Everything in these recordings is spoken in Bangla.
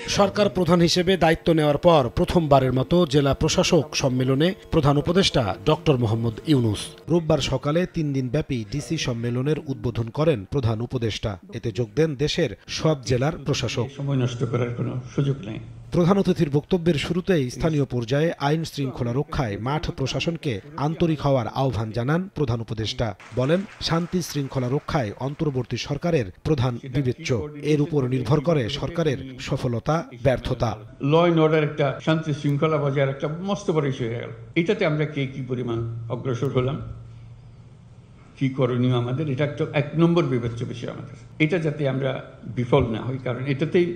সরকার প্রধান হিসেবে দায়িত্ব নেওয়ার পর প্রথমবারের মতো জেলা প্রশাসক সম্মেলনে প্রধান উপদেষ্টা ডক্টর মোহাম্মদ ইউনূস রোববার সকালে 3 দিনব্যাপী ডিসি সম্মেলনের উদ্বোধন করেন প্রধান উপদেষ্টা। এতে যোগ দেন দেশের সব জেলার প্রশাসক। সময় নষ্ট করার কোনো সুযোগ নেই। প্রধান অতিথির বক্তব্যের শুরুতেই স্থানীয় পর্যায়ে আইন শৃঙ্খলা রক্ষায় মাঠ প্রশাসনকে আন্তরিক হওয়ার আহ্বান জানান প্রধান উপদেষ্টা। বলেন, শান্তি শৃঙ্খলা রক্ষায় অন্তর্বর্তী সরকারের প্রধান বিবেচ্য। এর উপর নির্ভর করে সরকারের সফলতা ব্যর্থতা। ল অ্যান্ড অর্ডার একটা শান্তি শৃঙ্খলা বজায় একটা মস্ত বড় ইস্যু হয়ে গেল। এটাতে আমরা কি পরিমাণ অগ্রসর হলাম, কি করণীয় আমাদের, এটা একটা 1 নম্বর বিবেচ্য বিষয় আমাদের। এটা যাতে আমরা বিফল না হই, কারণ এটাতেই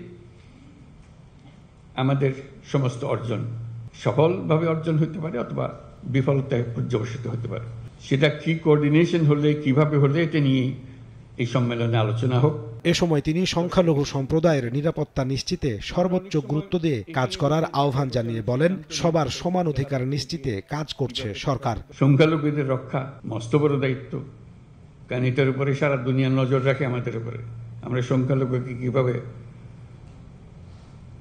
আমাদের সমস্ত অর্জন সফলভাবে অর্জন হতে পারে অথবা বিফলতায় পর্যবসিত হতে পারে। সেটা কি কোঅর্ডিনেশন হলে, কিভাবে হলে, এটা নিয়ে এই সম্মেলনে আলোচনা হোক। এ সময় তিনি সংখ্যালঘু সম্প্রদায়ের নিরাপত্তা নিশ্চিতে সর্বোচ্চ গুরুত্ব দিয়ে কাজ করার আহ্বান জানিয়ে বলেন, সবার সমান অধিকার নিশ্চিতে কাজ করছে সরকার। সংখ্যালঘুদের রক্ষা মস্ত বড় দায়িত্ব, কারণ এটার উপরে সারা দুনিয়া নজর রাখে আমাদের উপরে। আমরা সংখ্যালঘুকে কিভাবে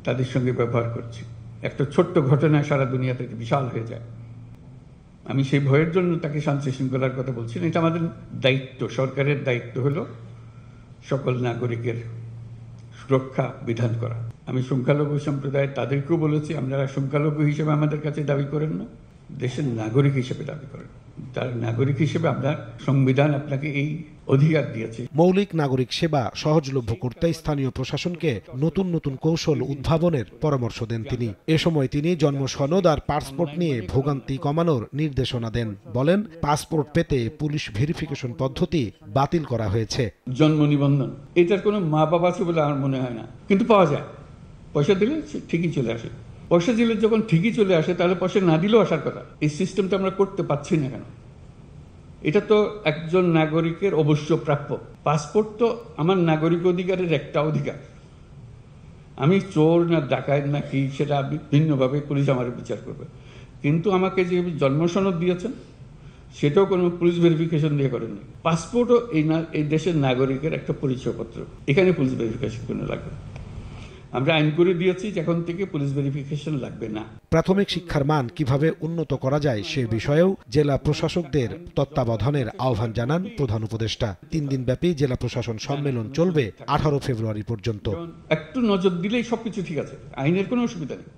তাদের সঙ্গে ব্যবহার করছি, একটা ছোট্ট ঘটনা সারা দুনিয়াতে বিশাল হয়ে যায়। আমি সেই ভয়ের জন্য তাকে শান্তি শৃঙ্খলার কথা বলছি না। এটা আমাদের দায়িত্ব, সরকারের দায়িত্ব হলো সকল নাগরিকের সুরক্ষা বিধান করা। আমি সংখ্যালঘু সম্প্রদায় তাদেরকেও বলেছি, আপনারা সংখ্যালঘু হিসেবে আমাদের কাছে দাবি করেন না, দেশের নাগরিক হিসেবে দাবি করেন। তার নাগরিক হিসেবে আপনার সংবিধান আপনাকে এই অধিকার দিয়েছে। মৌলিক নাগরিক সেবা সহজলভ্য করতে স্থানীয় প্রশাসনকে নতুন নতুন কৌশল উদ্ভাবনের পরামর্শ দেন তিনি। এ সময় তিনি জন্ম সনদ আর পাসপোর্ট নিয়ে ভোগান্তি কমানোর নির্দেশনা দেন। বলেন, পাসপোর্ট পেতে পুলিশ ভেরিফিকেশন পদ্ধতি বাতিল করা হয়েছে। জন্ম নিবন্ধন এটার কোনো মা বাবা আছে বলে আমার মনে হয় না, কিন্তু পাওয়া যায়। পয়সা দিলে ঠিকই চলে আসে। পয়সা দিলে যখন ঠিকই চলে আসে, তাহলে পয়সা না দিলেও আসার কথা। এই সিস্টেমটা আমরা করতে পারছি না কেন? এটা তো একজন নাগরিকের অবশ্য প্রাপ্য। পাসপোর্ট তো আমার নাগরিক অধিকারের একটা অধিকার। আমি চোর না ডাকাত না কি, সেটা ভিন্নভাবে পুলিশ আমার বিচার করবে। কিন্তু আমাকে যে জন্ম সনদ দিয়েছেন, সেটাও কোনো পুলিশ ভেরিফিকেশন দিয়ে করেননি। পাসপোর্টও এই দেশের নাগরিকের একটা পরিচয়পত্র, এখানে পুলিশ ভেরিফিকেশন কোনো লাগবে না। আমরা আইন করে দিয়েছি, এখন থেকে পুলিশ ভেরিফিকেশন লাগবে না। প্রাথমিক শিক্ষার মান কিভাবে উন্নত করা যায় সে বিষয়েও জেলা প্রশাসকদের তত্ত্বাবধানের আহ্বান জানান প্রধান উপদেষ্টা। 3 দিনব্যাপী জেলা প্রশাসন সম্মেলন চলবে 18 ফেব্রুয়ারি পর্যন্ত। একটু নজর দিলেই সবকিছু ঠিক আছে, আইনের কোনো অসুবিধা নেই।